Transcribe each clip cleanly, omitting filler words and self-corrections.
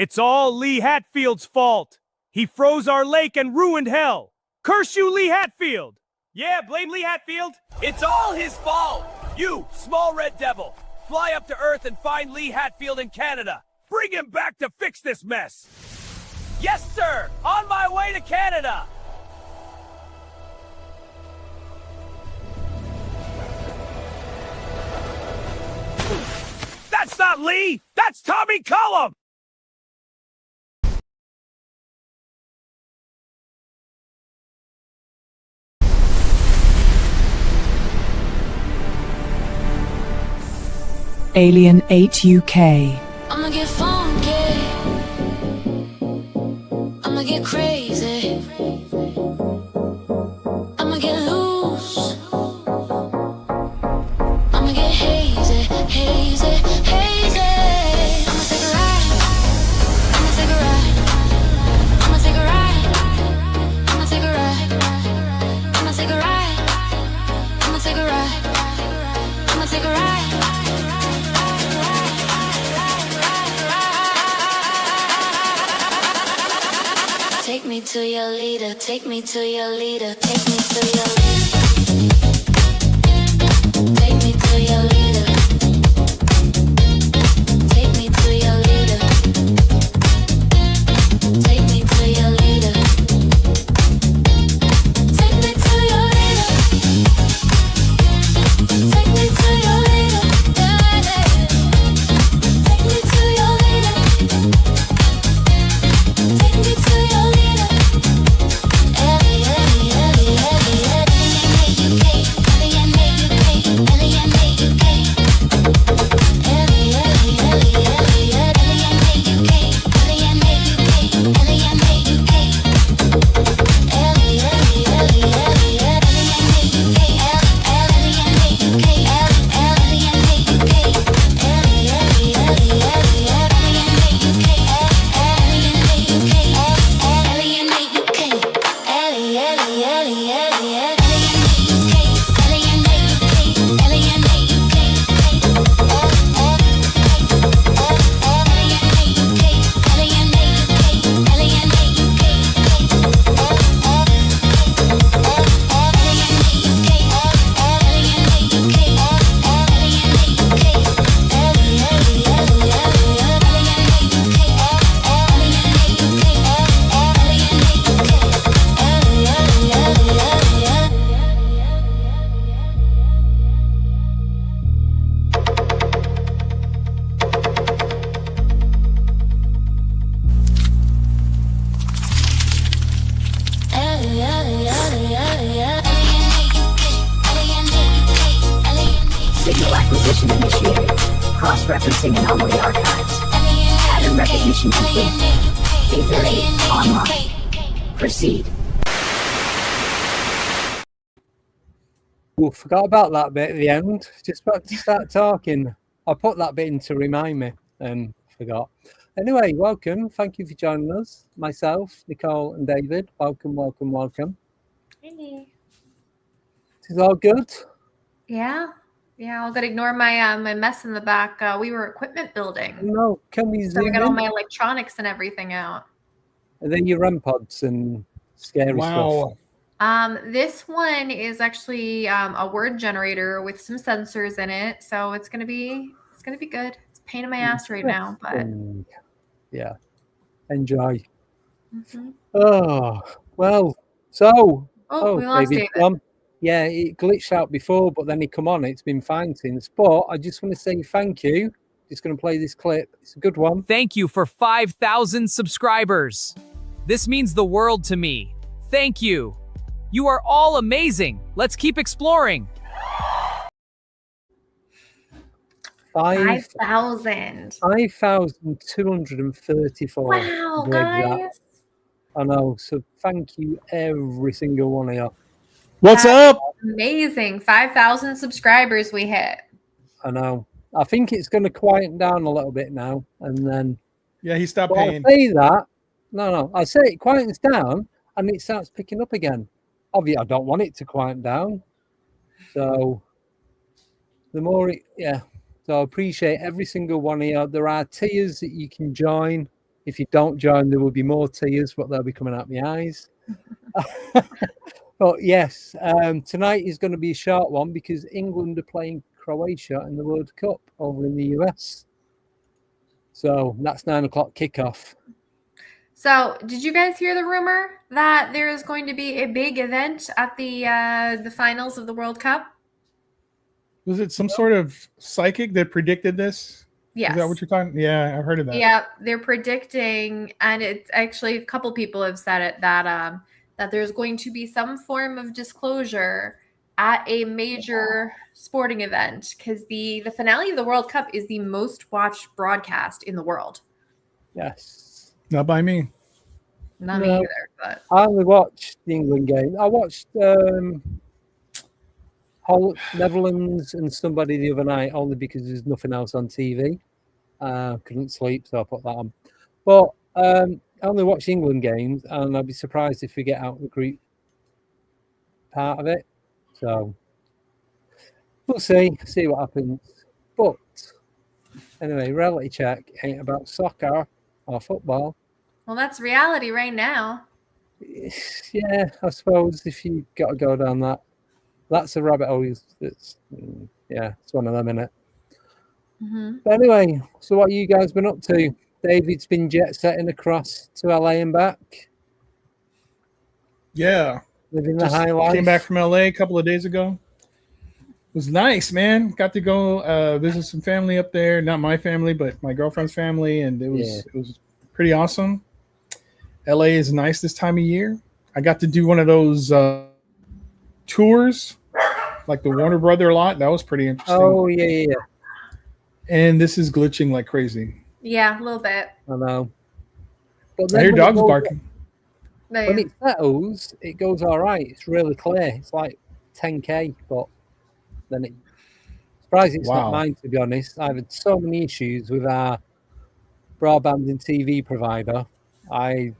It's all Lee Hatfield's fault. He froze our lake and ruined hell. Curse you, Lee Hatfield! Yeah, blame Lee Hatfield. It's all his fault! You, small red devil, fly up to Earth and find Lee Hatfield in Canada. Bring him back to fix this mess! Yes, sir! On my way to Canada! That's not Lee! That's Tommy Cullum! Alien 8 UK. I'ma get funky. I'ma get crazy. I'ma get loose. I'ma get hazy, hazy, hazy. I'ma take a ride. I'ma take a ride. I'ma take a ride. I'ma take a ride. I'ma take a ride. I'ma take a ride. I'ma take a ride. Take me to your leader, take me to your leader, take me to your leader. Take me to your leader. Take me to your leader. Take me to your leader. Take me to your leader. Take me to your leader. Take me to your leader. Take me to your leader. Signal acquisition initiated. Cross-referencing anomaly archives. Pattern recognition complete. A38 online. Proceed. Oh, forgot about that bit at the end. Just about to start talking. I put that bit in to remind me and forgot. Anyway, welcome. Thank you for joining us. Myself, Nicole and David. Welcome, welcome, welcome. Hey. Is all good? Yeah. I'll go to ignore my my mess in the back. We were equipment building. No, can we So zoom I got all in? my electronics and everything out. Are they your REM pods and scary stuff? This one is actually a word generator with some sensors in it, so it's gonna be good. It's a pain in my ass right now, but yeah, enjoy. Mhm. Oh well, so we lost David, David. yeah, it glitched out before, but then he come on. It's been fine since. But I just want to say thank you. Just going to play this clip. It's a good one. Thank you for 5,000 subscribers. This means the world to me. Thank you. You are all amazing. Let's keep exploring. 5,000. 5,234. Wow, guys. I know. So thank you, every single one of you. What's up? Amazing. 5,000 subscribers we hit. I know. I think it's going to quieten down a little bit now, and then. Yeah, he stopped But paying. I say that. No. I say it quietens down, and it starts picking up again. Obviously, I don't want it to quieten down. So the more, So I appreciate every single one of you. There are tiers that you can join. If you don't join, there will be more tears, but they'll be coming out my eyes. But yes, tonight is going to be a short one because England are playing Croatia in the World Cup over in the US. So that's 9 o'clock kickoff. So, did you guys hear the rumor that there is going to be a big event at the finals of the World Cup? Was it some sort of psychic that predicted this? Yes. Is that what you're talking? Yeah, I've heard of that. Yeah, they're predicting, and it's actually a couple people have said it that there's going to be some form of disclosure at a major sporting event because the finale of the World Cup is the most watched broadcast in the world. Yes. Not by me. Not me No. either, but I only watched the England game. I watched Netherlands and somebody the other night only because there's nothing else on TV. Couldn't sleep, so I put that on. But I only watch England games, and I'd be surprised if we get out the group part of it. So we'll see what happens. But anyway, reality check ain't about soccer or football. well, that's reality right now. Yeah, I suppose if you got to go down that's a rabbit hole. It's one of them, innit? Mm-hmm. But anyway, so what you guys been up to? David's been jet setting across to LA and back, Yeah. living the Just high life. came back from LA a couple of days ago. It was nice, man. Got to go visit some family up there. Not my family, but my girlfriend's family, and it was pretty awesome. LA is nice this time of year. I got to do one of those tours, like the Warner Brother lot. That was pretty interesting. Oh yeah. And this is glitching like crazy. Yeah, a little bit. I know. But I hear when dogs it goes- barking. When it settles, it goes all right. It's really clear. It's like 10K, but then it surprised it's Wow. not mine, to be honest. I've had so many issues with our broadband and TV provider. I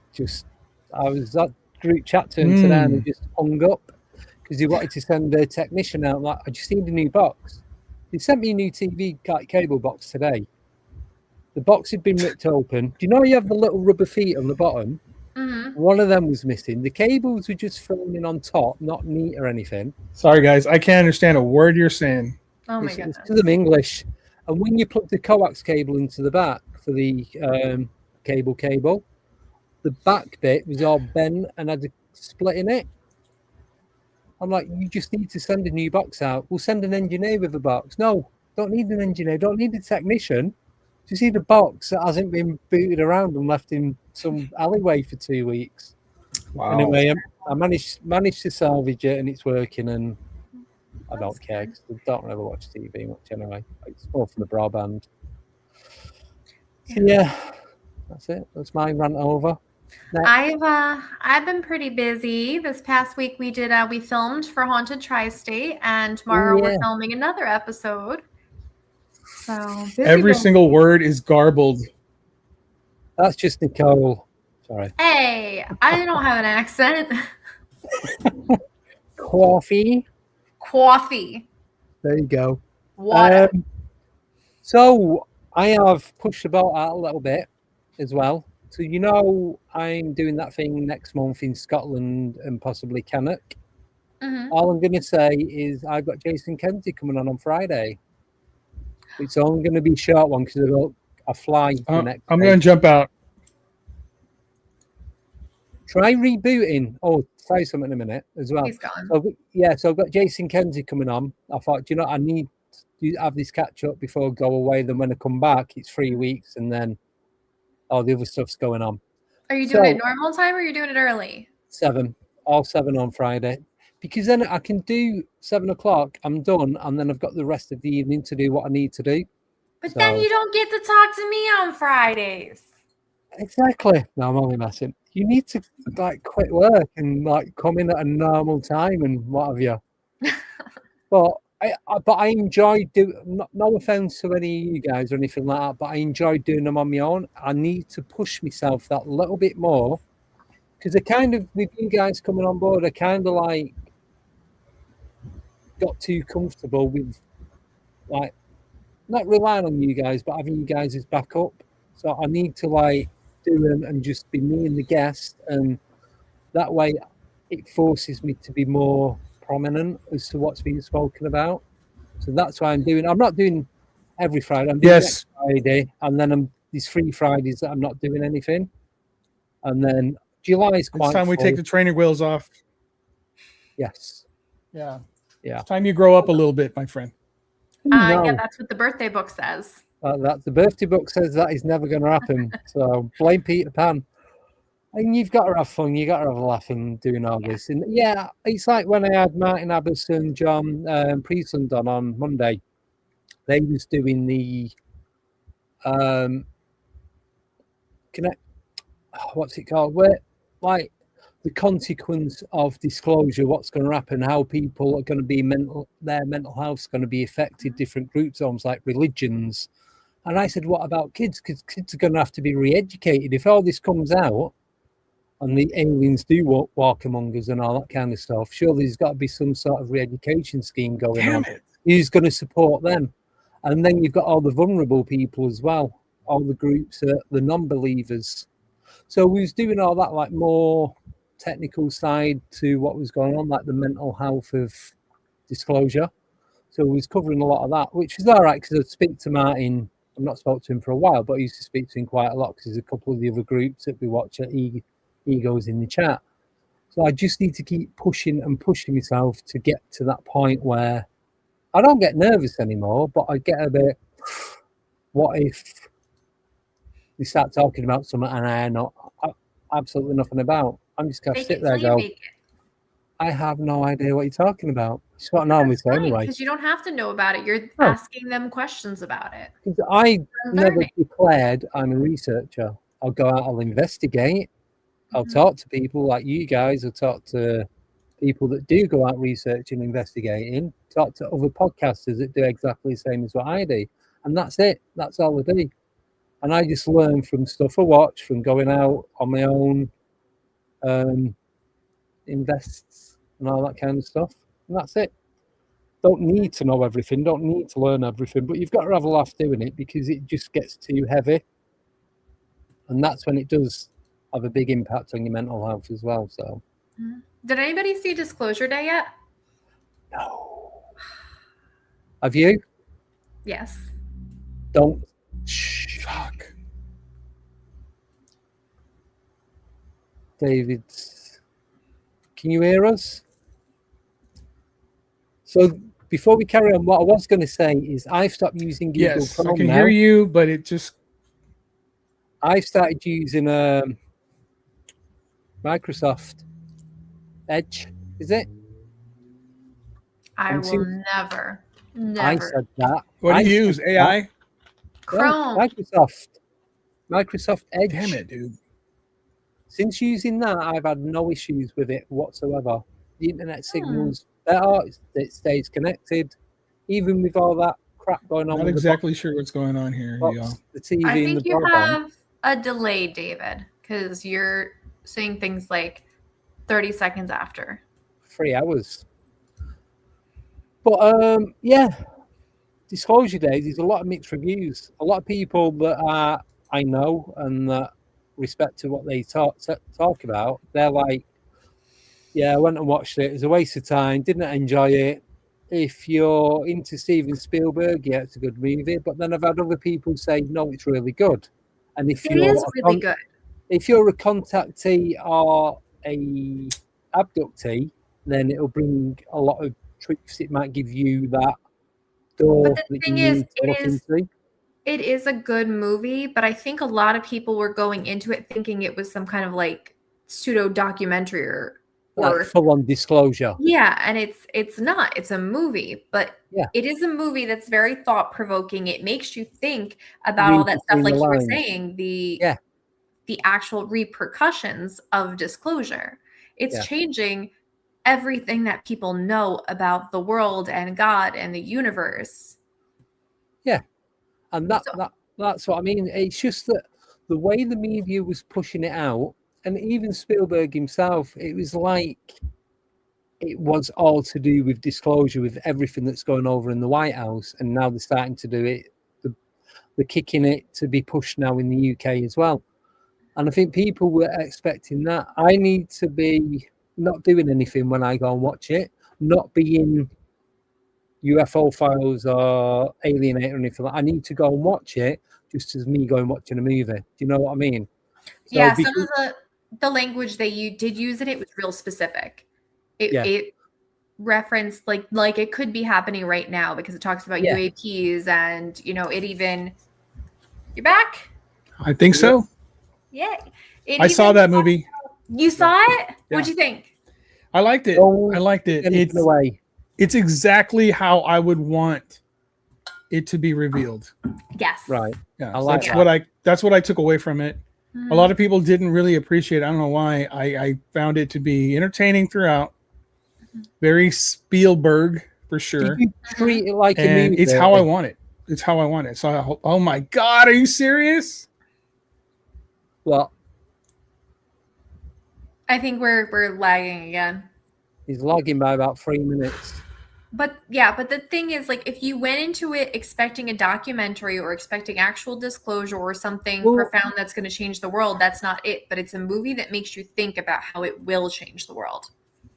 was at group chat to him today and he just hung up because he wanted to send a technician out. Like, I just need a new box. He sent me a new TV cable box today. The box had been ripped open. Do you know you have the little rubber feet on the bottom? Mm-hmm. One of them was missing. The cables were just filling in on top, not neat or anything. Sorry, guys. I can't understand a word you're saying. Oh my It's goodness. to them English. And when you plug the coax cable into the back for the cable, the back bit was all bent and had a split in it. I'm like, you just need to send a new box out. We'll send an engineer with a box. No, don't need an engineer. Don't need a technician. Just need a box that hasn't been booted around and left in some alleyway for 2 weeks. Wow. Anyway, I managed to salvage it and it's working, and I don't care because I don't ever watch TV much anyway. It's more for the broadband. So, yeah, that's it. That's my rant over. Next. I've been pretty busy. This past week we filmed for Haunted Tri-State, and tomorrow we're filming another episode. So busy Every busy. single word is garbled. That's just Nicole. Sorry. Hey, I don't have an accent. Coffee. Coffee. There you go. Water. So I have pushed the boat out a little bit as well. So I'm doing that thing next month in Scotland and possibly Cannock. Mm-hmm. All I'm going to say is I've got Jason Kenzie coming on Friday. It's only going to be a short one because I fly the next I'm day. going to jump out. Try rebooting. Oh, say something in a minute as well. He's gone. So I've got Jason Kenzie coming on. I thought, I need to have this catch up before I go away. Then when I come back, it's 3 weeks, and then all the other stuff's going on. Are you doing it normal time or are you doing it early? 7, all 7 on Friday, because then I can do 7 o'clock. I'm done, and then I've got the rest of the evening to do what I need to do. But then you don't get to talk to me on Fridays. Exactly. No, I'm only messing. You need to quit work and come in at a normal time and what have you. But I enjoy doing. No offense to any of you guys or anything like that, but I enjoy doing them on my own. I need to push myself that little bit more because with you guys coming on board, I got too comfortable with not relying on you guys, but having you guys as backup. So I need to do do them and just be me and the guest, and that way it forces me to be more prominent as to what's being spoken about. So that's why I'm not doing every Friday. I'm doing next Friday, and then there's 3 Fridays that I'm not doing anything. And then July is quite It's time we take the training wheels off. Yes. Yeah. Yeah. It's time you grow up a little bit, my friend. Yeah, that's what the birthday book says. That the birthday book says that is never going to happen. So blame Peter Pan. And you've got to have fun. You got to have a laugh in doing all this. And yeah, it's like when I had Martin Abbas and John Priestland on Monday. They was doing the what's it called? Where like the consequence of disclosure, what's going to happen, how people are going to be their mental health is going to be affected, different groups, almost like religions. And I said, what about kids? Because kids are going to have to be re-educated. If all this comes out and the aliens do walk among us and all that kind of stuff, surely there's got to be some sort of re-education scheme going on. Who's going to support them? And then you've got all the vulnerable people as well, all the groups, the non-believers. So we was doing all that, like more technical side to what was going on, like the mental health of disclosure. So we was covering a lot of that, which was all right because I'd speak to Martin. I've not spoken to him for a while, but I used to speak to him quite a lot because there's a couple of the other groups that we watch at Egos in the chat. So I just need to keep pushing myself to get to that point where I don't get nervous anymore, but I get a bit, what if we start talking about something and I know absolutely nothing about? I'm just going to sit there and go, I have no idea what you're talking about. It's what I normally say anyway. Because you don't have to know about it. You're asking them questions about it. I never declared I'm a researcher. I'll go out, I'll investigate. I'll talk to people like you guys. I'll talk to people that do go out researching, investigating. Talk to other podcasters that do exactly the same as what I do. And that's it. That's all I do. And I just learn from stuff I watch, from going out on my own, invests and all that kind of stuff. And that's it. Don't need to know everything. Don't need to learn everything. But you've got to have a laugh doing it because it just gets too heavy. And that's when it does have a big impact on your mental health as well. So, did anybody see Disclosure Day yet? No. Have you? Yes. Don't. Fuck. David, can you hear us? So before we carry on, what I was going to say is I've stopped using Google Chrome now. I can hear you, but it just... I've started using Microsoft Edge, is it? I will never. I said that. What do you use? AI? Chrome. Microsoft Edge. Damn it, dude. Since using that, I've had no issues with it whatsoever. The internet signal's better. It stays connected. Even with all that crap going on. Not exactly sure what's going on here. The TV I and think the you broadband. have a delay, David, because you're saying things like 30 seconds after. 3 hours. But yeah, Disclosure Days, there's a lot of mixed reviews. A lot of people that I know and that respect to what they talk about, they're like, yeah, I went and watched it. It was a waste of time. Didn't enjoy it. If you're into Steven Spielberg, yeah, it's a good movie. But then I've had other people say, no, it's really good. And if it is really good. If you're a contactee or a abductee, then it'll bring a lot of tricks. It might give you that door. But the thing is, it is a good movie, but I think a lot of people were going into it thinking it was some kind of like pseudo documentary or like full-on disclosure. Yeah, and it's not. It's a movie, but it is a movie that's very thought-provoking. It makes you think about all that stuff, like you were saying, the actual repercussions of disclosure. It's changing everything that people know about the world and God and the universe. Yeah. And that's what I mean. It's just that the way the media was pushing it out, and even Spielberg himself, it was like it was all to do with disclosure, with everything that's going over in the White House. And now they're starting to do it. They're kicking it to be pushed now in the UK as well. And I think people were expecting that. I need to be not doing anything when I go and watch it, not being UFO files or Alienator or anything. I need to go and watch it just as me going watching a movie. Do you know what I mean? So Yeah, some of the language that you did use it was real specific. It referenced like it could be happening right now because it talks about UAPs and it even you're back? I think so. Yeah. I saw that movie. You saw it? Yeah. What'd you think? I liked it. Don't I liked it. get away. It's exactly how I would want it to be revealed. Yes. Right. Yeah. I like that's what I took away from it. A lot of people didn't really appreciate it. I don't know why. I found it to be entertaining throughout. Very Spielberg for sure. Did you treat it like a And movie? it's how I want it. It's how I want it. So oh my God, are you serious? What? I think we're lagging again. He's lagging by about 3 minutes. But the thing is, like, if you went into it expecting a documentary or expecting actual disclosure or something profound that's going to change the world, that's not it. But it's a movie that makes you think about how it will change the world.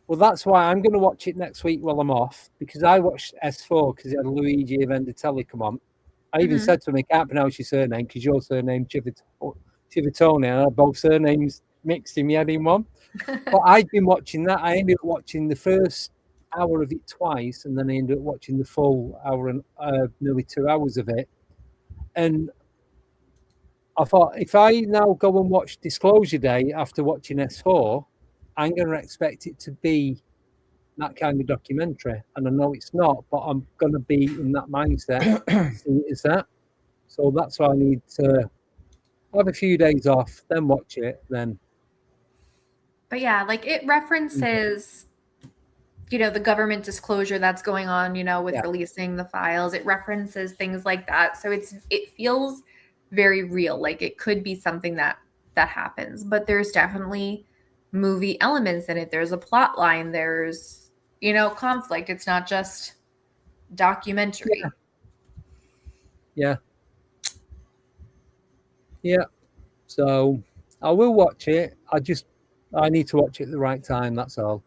Well, that's why I'm going to watch it next week while I'm off, because I watched S4 because it had Luigi Vendelli come on. I even said to him, I can't pronounce your surname because your surname Civittone, and I had both surnames mixed in my head in one. But I'd been watching that. I ended up watching the first hour of it twice, and then I ended up watching the full hour and nearly 2 hours of it. And I thought, if I now go and watch Disclosure Day after watching S4, I'm going to expect it to be that kind of documentary. And I know it's not, but I'm going to be in that mindset. Is that? So that's why I need to have a few days off, then watch it, then. But yeah, like it references, the government disclosure that's going on, with releasing the files. It references things like that. So it feels very real. Like it could be something that happens, but there's definitely movie elements in it. There's a plot line. There's, conflict. It's not just documentary. Yeah. So I will watch it. I need to watch it at the right time. That's all.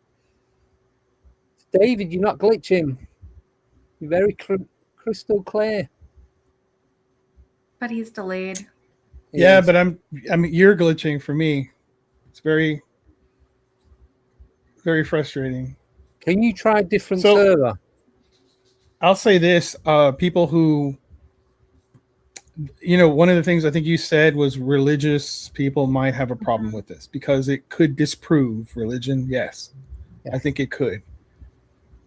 David, you're not glitching. You're very crystal clear. But he's delayed. Yeah, but you're glitching for me. It's very, very frustrating. Can you try a different server? I'll say this: people who, one of the things I think you said was religious people might have a problem with this because it could disprove religion. Yes, I think it could.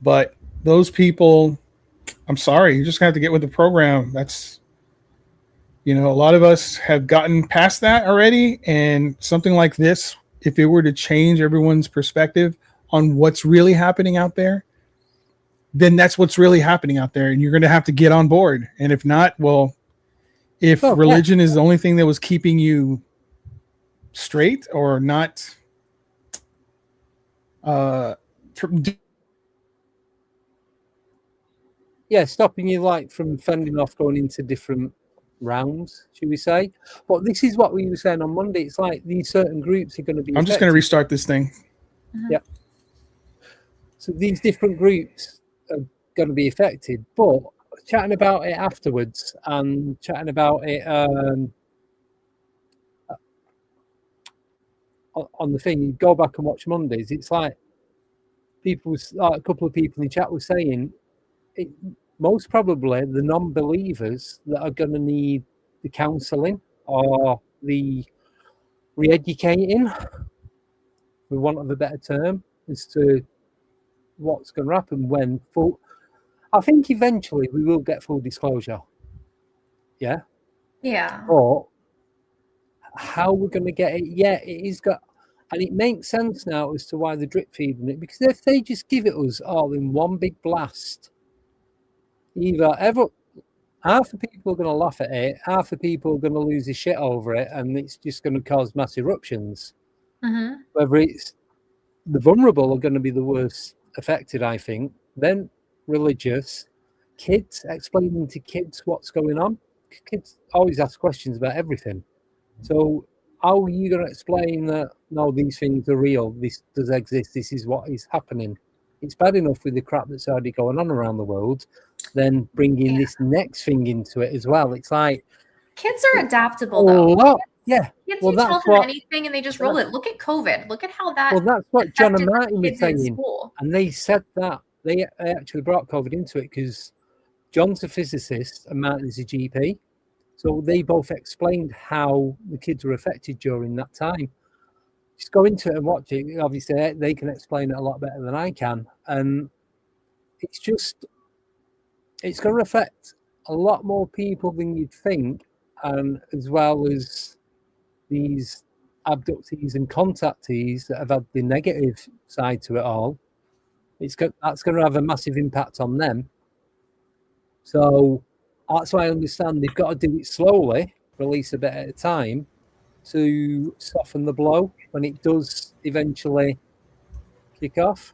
But those people, I'm sorry, you just have to get with the program. That's, a lot of us have gotten past that already. And something like this, if it were to change everyone's perspective on what's really happening out there, then that's what's really happening out there. And you're going to have to get on board. And if not, well, if religion is the only thing that was keeping you straight or not, stopping you from fending off going into different rounds, should we say? But this is what we were saying on Monday. It's like these certain groups are going to be. I'm just going to restart this thing. Yeah. So these different groups are going to be affected, but chatting about it afterwards and chatting about it on the thing, you go back and watch Mondays. It's like a couple of people in chat were saying, most probably the non-believers that are going to need the counselling or the re-educating, for want of a better term, as to what's going to happen when I think eventually we will get full disclosure. Yeah. But how we're going to get it? Yeah, it is got, and it makes sense now as to why they're drip feeding it, because if they just give it us all in one big blast, half the people are going to laugh at it, half the people are going to lose their shit over it, and it's just going to cause mass eruptions. Whether it's the vulnerable are going to be the worst affected, I think. Then religious, kids, explaining to kids what's going on. Kids always ask questions about everything. So how are you going to explain that, no, these things are real, this does exist, this is what is happening? It's bad enough with the crap that's already going on around the world, then bringing this next thing into it as well. It's like... Kids are adaptable, though. Yeah. Kids, Well, you that's tell them what... anything and they just roll it. Look at COVID. Look at how that Well, that's what John and affected Martin were kids in saying. school. And they said that. They actually brought COVID into it because John's a physicist and Martin's a GP. So they both explained how the kids were affected during that time. Just go into it and watch it. Obviously, they can explain it a lot better than I can. And it's just, it's going to affect a lot more people than you'd think, and as well as these abductees and contactees that have had the negative side to it all. That's going to have a massive impact on them. So that's why I understand they've got to do it slowly, release a bit at a time, to soften the blow when it does eventually kick off.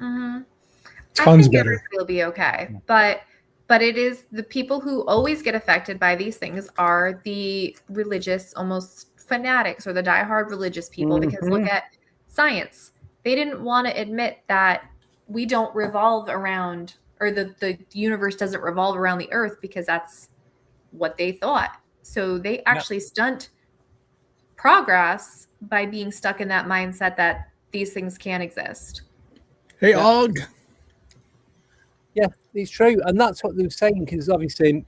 Mm-hmm. Tons I think better. everybody will be okay, but it is the people who always get affected by these things are the religious, almost fanatics, or the diehard religious people. Because look at science; they didn't want to admit that we don't revolve around, or the universe doesn't revolve around the Earth, because that's what they thought. So they actually stunt progress by being stuck in that mindset that these things can't exist. Hey, Og. Yeah, it's true. And that's what they were saying, because obviously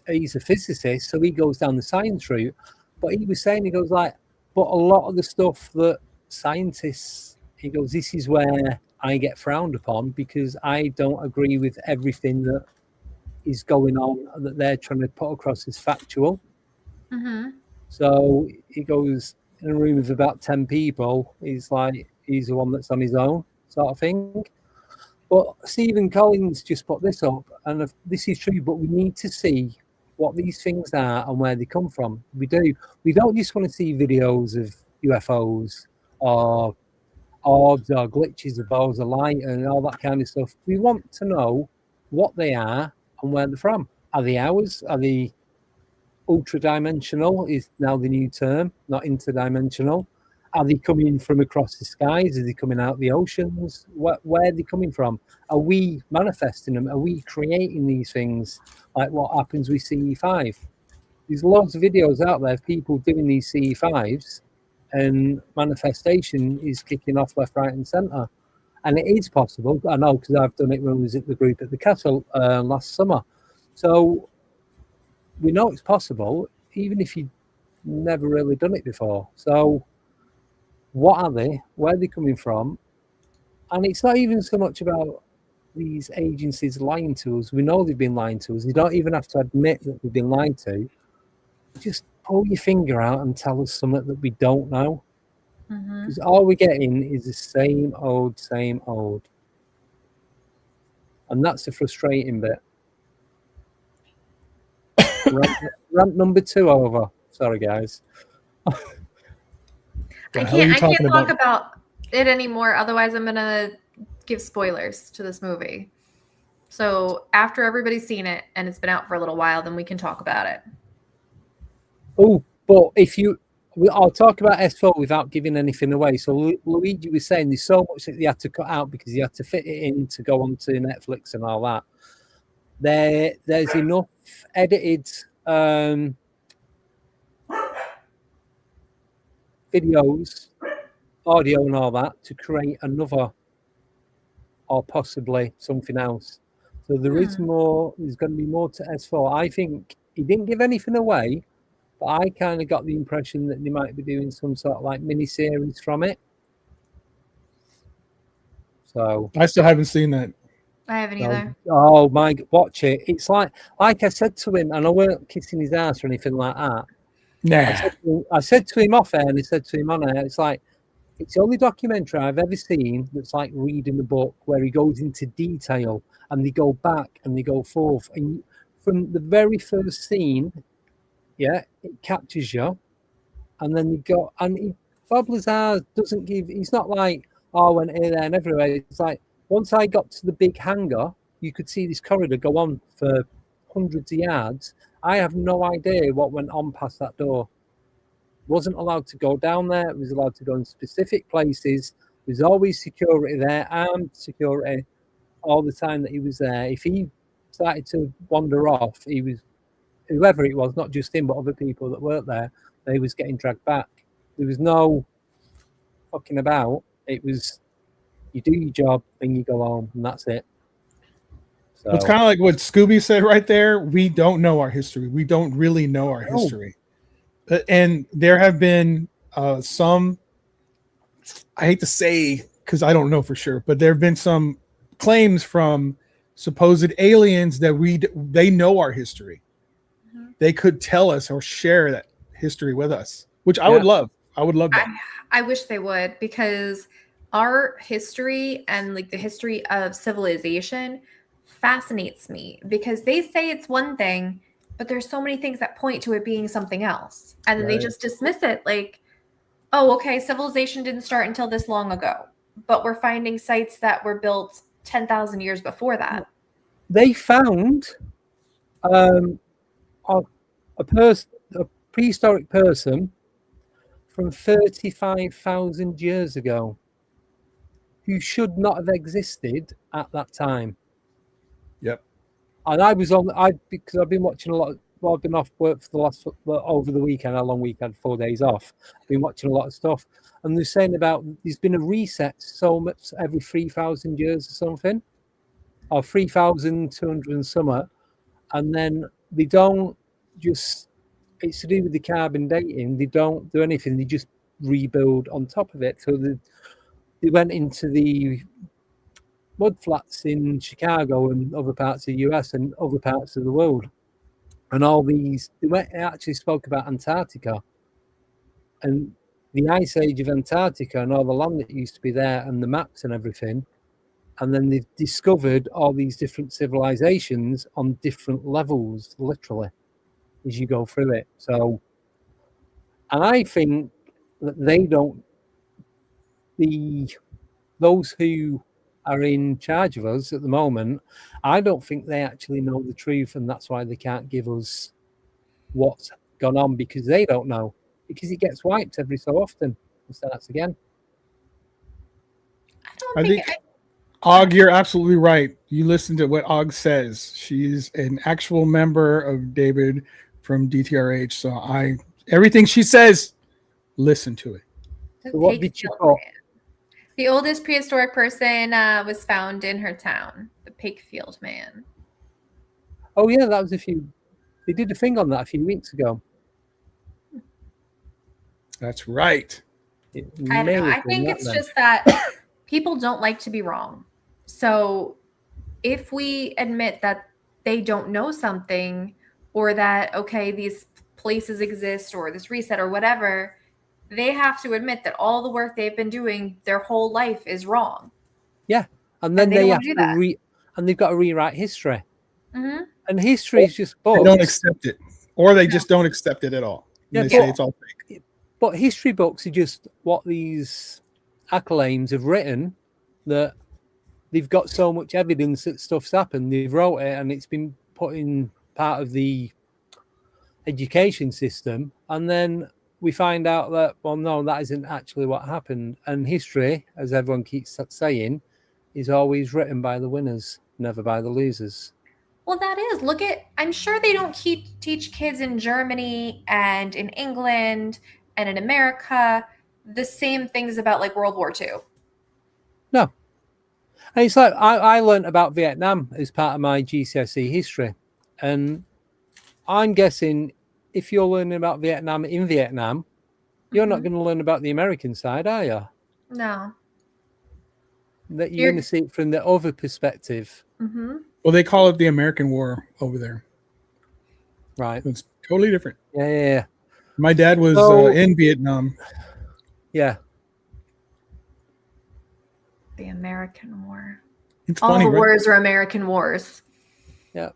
he's a physicist, so he goes down the science route. But he was saying, he goes like, but a lot of the stuff that scientists, he goes, this is where I get frowned upon, because I don't agree with everything that is going on that they're trying to put across as factual. Mm-hmm. So he goes in a room with about 10 people. He's like, he's the one that's on his own, sort of thing. But Stephen Collins just put this up, and this is true, but we need to see what these things are and where they come from. We do. We don't just want to see videos of UFOs or orbs or glitches of balls of light and all that kind of stuff. We want to know what they are and where they're from. Are they ours? Are they ultra-dimensional is now the new term, not interdimensional? Are they coming from across the skies? Are they coming out of the oceans? Where are they coming from? Are we manifesting them? Are we creating these things like what happens with CE5? There's loads of videos out there of people doing these CE5s, and manifestation is kicking off left, right, and centre. And it is possible. I know, because I've done it when I was at the group at the castle last summer. So we know it's possible, even if you've never really done it before. So what are they? Where are they coming from? And it's not even so much about these agencies lying to us. We know they've been lying to us. You don't even have to admit that we've been lied to. Just pull your finger out and tell us something that we don't know. Because all we're getting is the same old, same old. And that's the frustrating bit. Rant number 2 over. Sorry, guys. I can't talk about it anymore. Otherwise, I'm gonna give spoilers to this movie. So after everybody's seen it and it's been out for a little while, then we can talk about it. Oh, but I'll talk about S4 without giving anything away. So Luigi was saying there's so much that they had to cut out because he had to fit it in to go onto Netflix and all that. There's enough edited videos, audio and all that to create another or possibly something else. So there is more, there's going to be more to S4. I think he didn't give anything away, but I kind of got the impression that they might be doing some sort of like mini-series from it. So I still haven't seen that. I haven't either. Oh my, watch it. It's like I said to him, and I weren't kissing his ass or anything like that. Nah. I said to him off air and I said to him on air, it's like, it's the only documentary I've ever seen that's like reading the book where he goes into detail and they go back and they go forth. And from the very first scene, yeah, it captures you. And then Bob Lazar doesn't give, he's not like, oh, I went here, there and everywhere. It's like, once I got to the big hangar, you could see this corridor go on for hundreds of yards. I have no idea what went on past that door. wasn't allowed to go down there. It was allowed to go in specific places. There's always security there, armed security, all the time that he was there. If he started to wander off, he was, whoever it was, not just him, but other people that worked there, they was getting dragged back. There was no fucking about. It was, you do your job, then you go home, and that's it. So, It's kind of like what Scooby said right there. We don't know our history. We don't really know our No. history. And there have been some, I hate to say, because I don't know for sure, but there have been some claims from supposed aliens that they know our history. Mhm. They could tell us or share that history with us, which I would love. I would love that. I wish they would, because our history and like the history of civilization fascinates me, because they say it's one thing, but there's so many things that point to it being something else. And then they Right. just dismiss it like, oh, okay, civilization didn't start until this long ago. But we're finding sites that were built 10,000 years before that. they found a prehistoric person from 35,000 years ago who should not have existed at that time. Yep. And because I've been watching a lot of, well, I've been off work for the last, over the weekend, a long weekend, 4 days off. I've been watching a lot of stuff. And they're saying about, there's been a reset so much every 3,000 years or something, or 3,200 and something. And then they don't just, it's to do with the carbon dating. They don't do anything. They just rebuild on top of it. So they went into the mud flats in Chicago and other parts of the US and other parts of the world. And all these, they actually spoke about Antarctica and the ice age of Antarctica and all the land that used to be there and the maps and everything. And then they've discovered all these different civilizations on different levels, literally, as you go through it. So, and I think that those who are in charge of us at the moment, I don't think they actually know the truth, and that's why they can't give us what's gone on, because they don't know, because it gets wiped every so often and starts again. I don't think Og, you're absolutely right. You listen to what Og says. She's an actual member of David from DTRH. So everything she says, listen to it. So what did you call? The oldest prehistoric person was found in her town, the Pakefield Man. Oh yeah, that was they did a thing on that a few weeks ago. That's right. I don't know. I think it's just that people don't like to be wrong. So if we admit that they don't know something, or that, okay, these places exist or this reset or whatever, they have to admit that all the work they've been doing their whole life is wrong. Yeah. And then they have do to that. and they've got to rewrite history. Mm-hmm. And history is just books. They don't accept it. Or they just don't accept it at all. Yeah, They say it's all fake. But history books are just what these accolades have written, that they've got so much evidence that stuff's happened. They've wrote it and it's been put in part of the education system. And then we find out that, well, no, that isn't actually what happened. And history, as everyone keeps saying, is always written by the winners, never by the losers. Well, that is. I'm sure they don't teach kids in Germany and in England and in America the same things about like World War II. No. And it's like, I learned about Vietnam as part of my GCSE history. And I'm guessing if you're learning about Vietnam in Vietnam, you're not going to learn about the American side, are you? No. That you're going to see it from the other perspective. Mm-hmm. Well, they call it the American War over there. Right. It's totally different. Yeah. My dad was in Vietnam. Yeah. The American War. It's All funny, the right? wars are American wars. Yeah.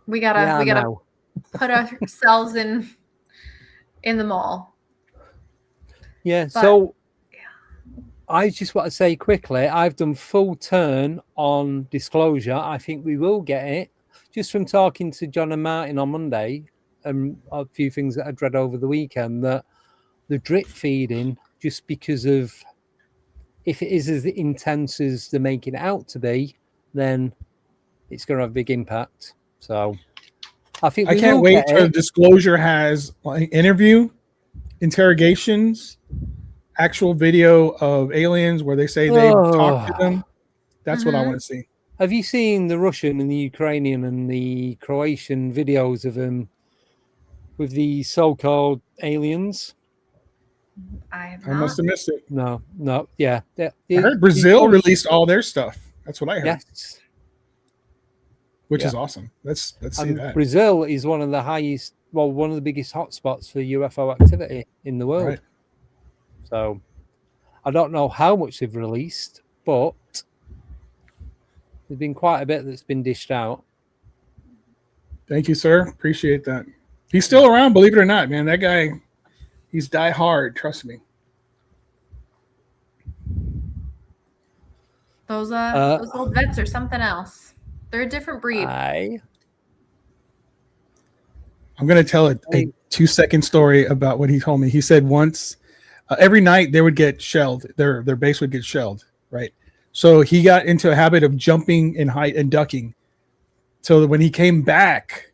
We gotta put ourselves in them all. Yeah. But, so I just want to say quickly, I've done full turn on disclosure. I think we will get it. Just from talking to John and Martin on Monday, a few things that I'd read over the weekend, that the drip feeding, just because of if it is as intense as they're making it out to be, then it's going to have a big impact. So I think I can't wait till Disclosure has like interview, interrogations, actual video of aliens where they say they talked to them. That's what I want to see. Have you seen the Russian and the Ukrainian and the Croatian videos of them with the so-called aliens? I must have missed it. No, yeah. I heard Brazil released all their stuff. That's what I heard. Yes. Which is awesome. Let's see that. Brazil is one of the highest, one of the biggest hotspots for UFO activity in the world. Right. So I don't know how much they've released, but there's been quite a bit that's been dished out. Thank you, sir. Appreciate that. He's still around, believe it or not, man. That guy, he's die hard. Trust me. Those old vets are something else. They're a different breed. I'm going to tell a 2-second story about what he told me. He said once, every night they would get shelled. Their base would get shelled, right? So he got into a habit of jumping in height and ducking. So that when he came back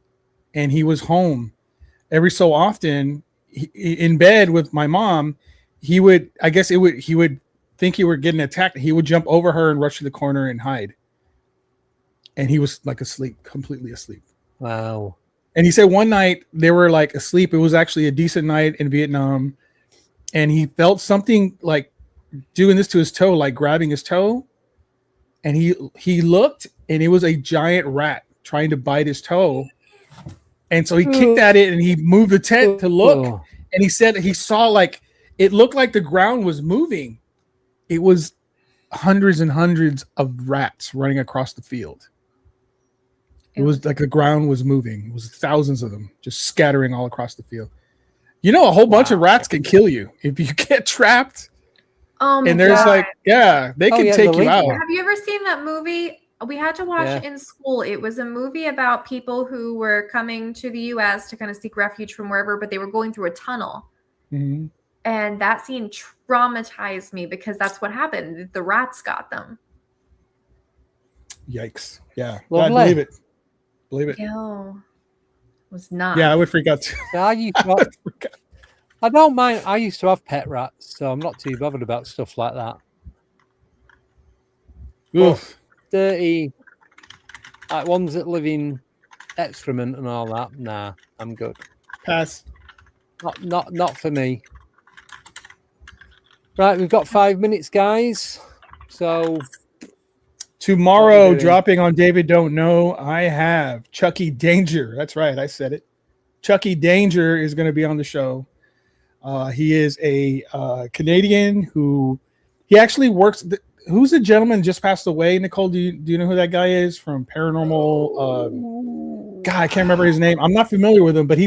and he was home, every so often in bed with my mom, he would think he were getting attacked. He would jump over her and rush to the corner and hide. And he was like asleep, completely asleep. Wow. And he said one night they were like asleep. It was actually a decent night in Vietnam. And he felt something like doing this to his toe, like grabbing his toe. And he looked, and it was a giant rat trying to bite his toe. And so he kicked at it, and he moved the tent to look. And he said he saw like, it looked like the ground was moving. It was hundreds and hundreds of rats running across the field. It was like the ground was moving. It was thousands of them just scattering all across the field. You know, a whole bunch of rats can kill you if you get trapped. Oh my and there's God. They can take you out. Have you ever seen that movie? We had to watch in school. It was a movie about people who were coming to the U.S. to kind of seek refuge from wherever, but they were going through a tunnel. Mm-hmm. And that scene traumatized me because that's what happened. The rats got them. Yikes. Yeah. Lovely. God, believe it. Believe it. Yo, was not. Yeah, I would freak out too. I don't mind. I used to have pet rats, so I'm not too bothered about stuff like that. Oof. Dirty, like ones that live in excrement and all that. Nah, I'm good. Pass. Not for me. Right, we've got 5 minutes, guys. So tomorrow, dropping on David Don't Know, I have Chucky Danger. That's right, I said it. Chucky Danger is going to be on the show. He is a Canadian who he actually works. Who's the gentleman just passed away? Nicole, do you know who that guy is from Paranormal? God, I can't remember his name. I'm not familiar with him, but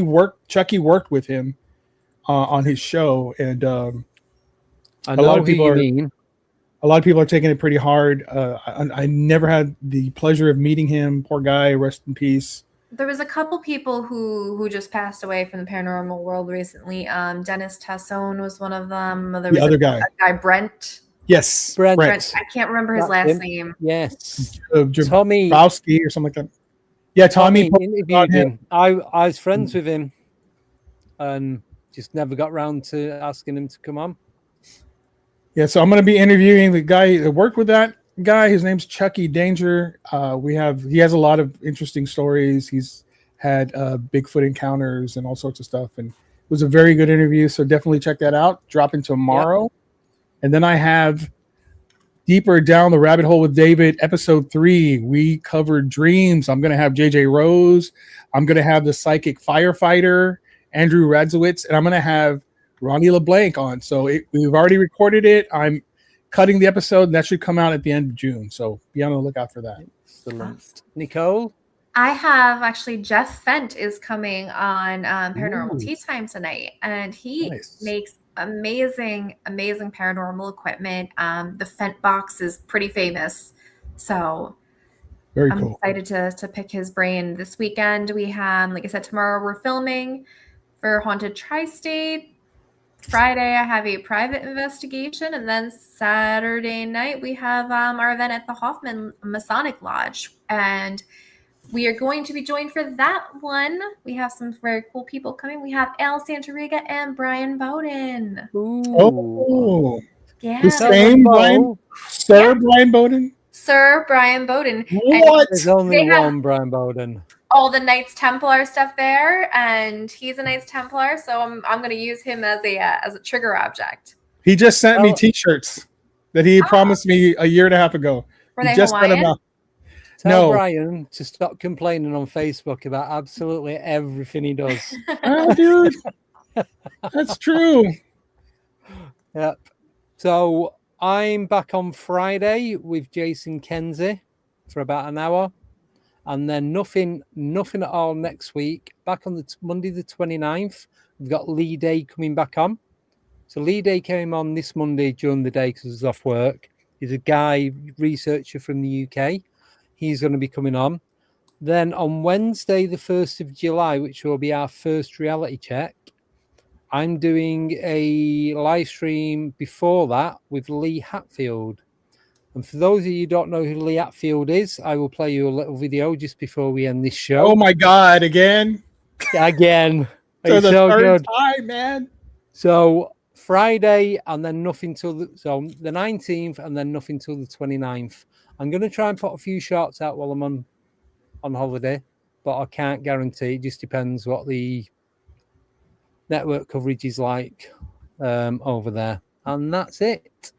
Chucky worked with him on his show, and a lot of people are taking it pretty hard. I never had the pleasure of meeting him. Poor guy, rest in peace. There was a couple people who just passed away from the paranormal world recently. Dennis Tassone was one of them. There was the other guy, Brent. Yes, Brent. I can't remember his last name. Yes, Tommy Bowski or something like that. Yeah, Tommy interviewed him. I was friends with him, and just never got round to asking him to come on. Yeah, so I'm going to be interviewing the guy that worked with that guy. His name's Chucky Danger. He has a lot of interesting stories. He's had Bigfoot encounters and all sorts of stuff, and it was a very good interview. So definitely check that out. Dropping tomorrow. Yep. And then I have Deeper Down the Rabbit Hole with David, episode 3. We covered dreams. I'm going to have JJ Rose. I'm going to have the psychic firefighter, Andrew Radzowitz, and I'm going to have Ronnie LeBlanc on. So we've already recorded it. I'm cutting the episode, and that should come out at the end of June. So be on the lookout for that. Excellent. Nicole? I have actually Jeff Fent is coming on Paranormal Tea Time tonight, and he makes amazing paranormal equipment. The Fent box is pretty famous. So Very I'm cool. excited to pick his brain. This weekend we have, like I said, tomorrow we're filming for Haunted Tri-State. Friday I have a private investigation, and then Saturday night we have our event at the Hoffman Masonic Lodge, and we are going to be joined for that one. We have some very cool people coming. We have Al Santoriga and Brian Bowden. Oh, Yeah. the same Brian, Sir Brian Bowden. Sir Brian Bowden. What? There's only They have- one Brian Bowden. All the Knights Templar stuff there, and he's a Knights Templar, so I'm going to use him as a trigger object. He just sent me T-shirts that he promised me a year and a half ago. Were He they just sent them Hawaiian? out. Tell No. Brian to stop complaining on Facebook about absolutely everything he does. Oh, dude, that's true. Yep. So I'm back on Friday with Jason Kenzie for about an hour, and then nothing at all next week. Back on the Monday the 29th, we've got Lee Day coming back on. So Lee Day came on this Monday during the day because he was off work. He's a guy researcher from the UK. He's going to be coming on. Then on Wednesday, the 1st of July, which will be our first reality check, I'm doing a live stream before that with Lee Hatfield. And for those of you who don't know who Lee Hatfield is, I will play you a little video just before we end this show. Oh my God! Again. Again. So It's the so third good. time, man. So Friday and then nothing till the 19th and then nothing till the 29th. I'm going to try and put a few shots out while I'm on holiday, but I can't guarantee. It just depends what the network coverage is like over there. And that's it.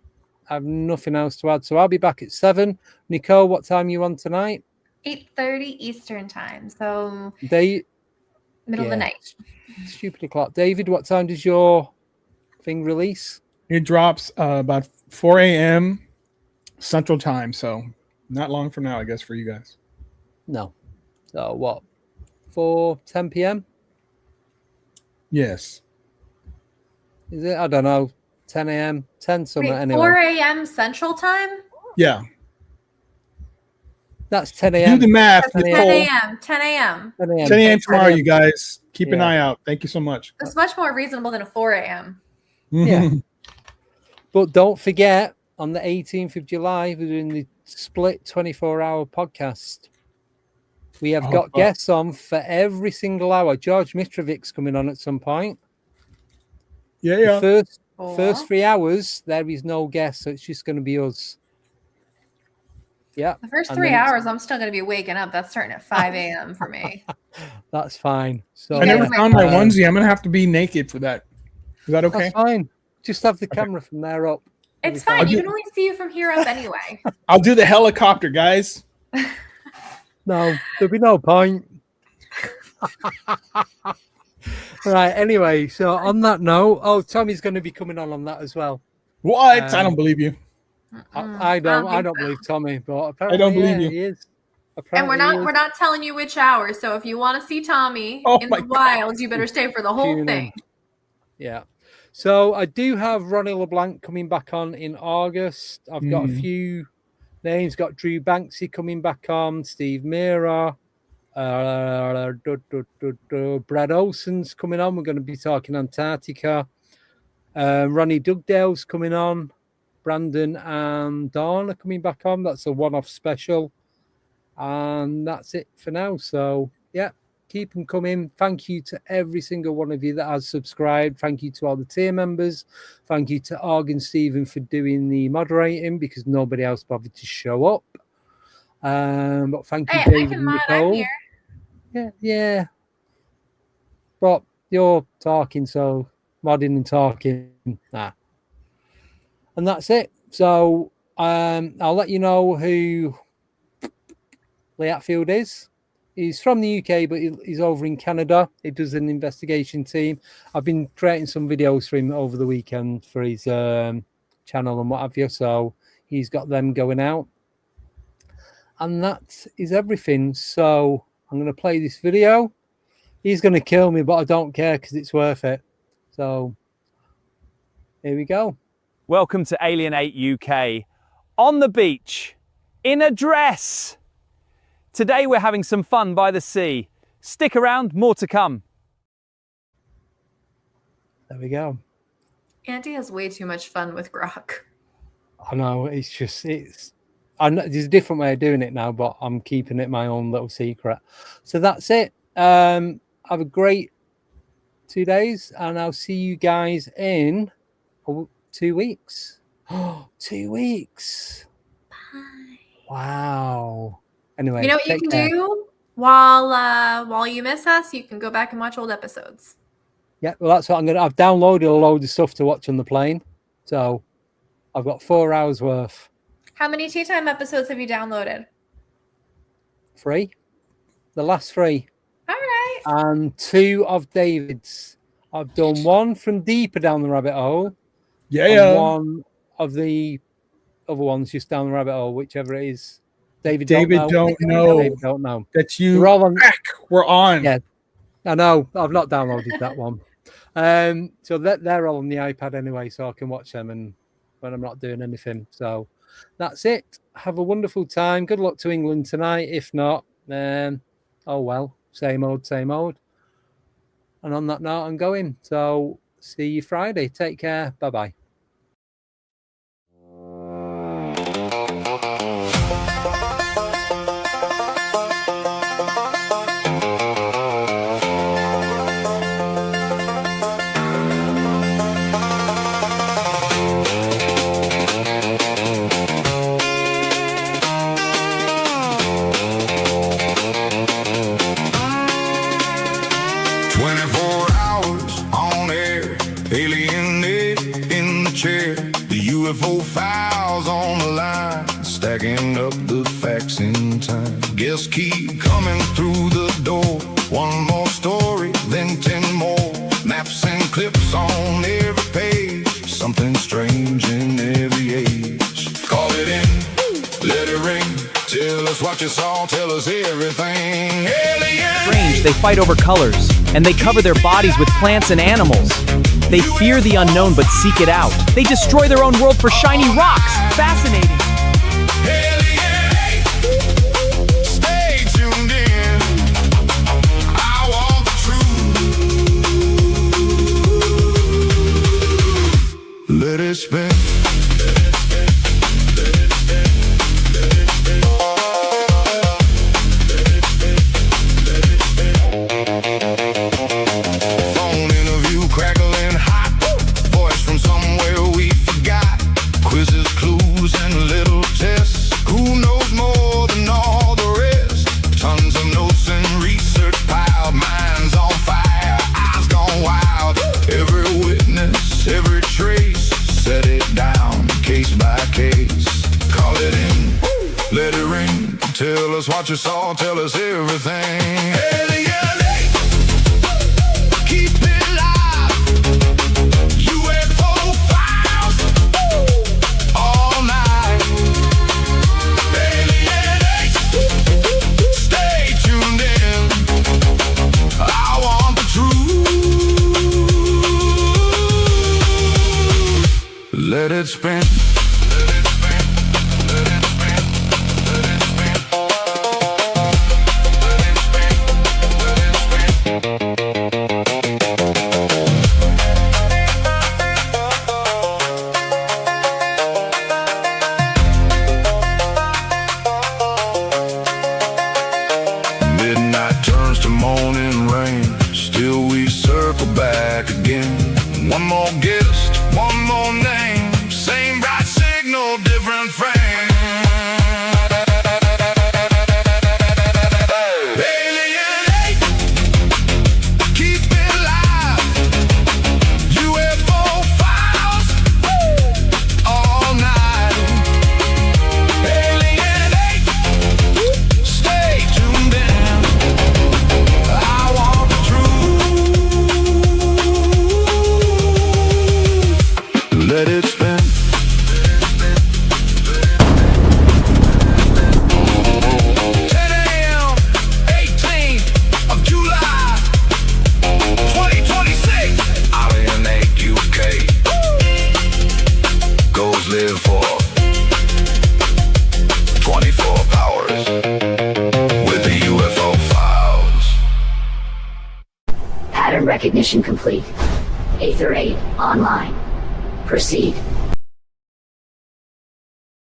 I have nothing else to add. So I'll be back at 7. Nicole, what time are you on tonight? 8:30 Eastern time, so middle of the night. Stupid o'clock. David, what time does your thing release? It drops about 4 a.m. Central Time, so not long from now, I guess, for you guys. No. So what? 10 p.m.? Yes. Is it? I don't know. 10 a.m. 10 something Wait, anyway. 4 a.m. Central time? Yeah. That's 10 Do a.m. the math. That's 10 Nicole. a.m. 10 a.m. 10 a.m. 10 a.m. tomorrow, 10 a.m. you guys. Keep an Yeah. eye out. Thank you so much. That's much more reasonable than a 4 a.m. Yeah. But don't forget, on the 18th of July, we're doing the split 24-hour podcast. We have got guests on for every single hour. George Mitrovic's coming on at some point. Yeah. The first 3 hours, there is no guest, so it's just going to be us. Yeah. The first And 3 then it's- hours, I'm still going to be waking up. That's starting at 5 a.m. for me. That's fine. So I never Yeah. found my onesie. I'm going to have to be naked for that. Is that okay? That's fine. Just have the camera from there up. It's It'll be fine. You can only see you from here up anyway. I'll do the helicopter, guys. No, there'll be no point. Right. Anyway, so on that note, Tommy's going to be coming on that as well. What? I don't believe you. I don't believe Tommy, but apparently don't believe you. he is. And we're Apparently he not is. telling you which hour. So if you want to see Tommy Oh in my the wild, you better stay for the whole Tune in. thing. Yeah. So I do have Ronnie LeBlanc coming back on in August. I've got a few names. Got Drew Banksy coming back on. Steve Mira. Brad Olsen's coming on. We're going to be talking Antarctica. Ronnie Dugdale's coming on. Brandon and Dawn are coming back on. That's a one-off special. And that's it for now. So, yeah, keep them coming. Thank you to every single one of you that has subscribed. Thank you to all the tier members. Thank you to Og and Stephen for doing the moderating because nobody else bothered to show up. But thank you, Hey, I David can and mod. I'm Nicole. here. Yeah. But you're talking, so modding and talking. Nah. And that's it. So I'll let you know who Lee Hatfield is. He's from the UK, but he's over in Canada. He does an investigation team. I've been creating some videos for him over the weekend for his channel and what have you. So he's got them going out. And that is everything. So I'm going to play this video. He's going to kill me, but I don't care because it's worth it. So here we go. Welcome to Alienate UK. On the beach, in a dress. Today we're having some fun by the sea. Stick around, more to come. There we go. Andy has way too much fun with grok. I know, I know there's a different way of doing it now, but I'm keeping it my own little secret. So that's it. Have a great 2 days, and I'll see you guys in 2 weeks. 2 weeks. Bye. Wow. Anyway, You know what you can do while you miss us? You can go back and watch old episodes. Yeah, well, that's what I've downloaded a load of stuff to watch on the plane. So I've got 4 hours worth. How many Tea Time episodes have you downloaded? 3. The last 3. All right. And 2 of David's. I've done 1 from Deeper Down the Rabbit Hole. Yeah. And 1 of the other ones just down the rabbit hole, whichever it is. David don't know. That you we're all on. We're on. Yeah, I know. I've not downloaded that one. So they're all on the iPad anyway, so I can watch them and when I'm not doing anything. So that's it. Have a wonderful time. Good luck to England tonight. If not, oh well, same old, same old. And on that note, I'm going. So see you Friday. Take care. Bye-bye. UFO files on the line, stacking up the facts in time. Guests keep coming through the door. One more story, then 10 more. Maps and clips on every page. Something strange in every age. Call it in, let it ring. Tell us what you saw, tell us everything. Alien! Strange, they fight over colors, and they cover their bodies with plants and animals. They fear the unknown but seek it out. They destroy their own world for shiny rocks. Fascinating. Stay tuned in. I want the truth. Let it spin. Tell us what you saw, tell us everything. Alien, keep it live. UFO files all night. Alien, stay tuned in. I want the truth. Let it spin. One more guest, one more name, same bright signal, different frame. Alien, keep it alive. UFO files all night. Alien, stay tuned in. I want the truth. Let it spin. 10 a.m., 18th of July, 2026. Alienate UK. Goes live for 24 hours. recognition complete. Aether 8 online. Proceed.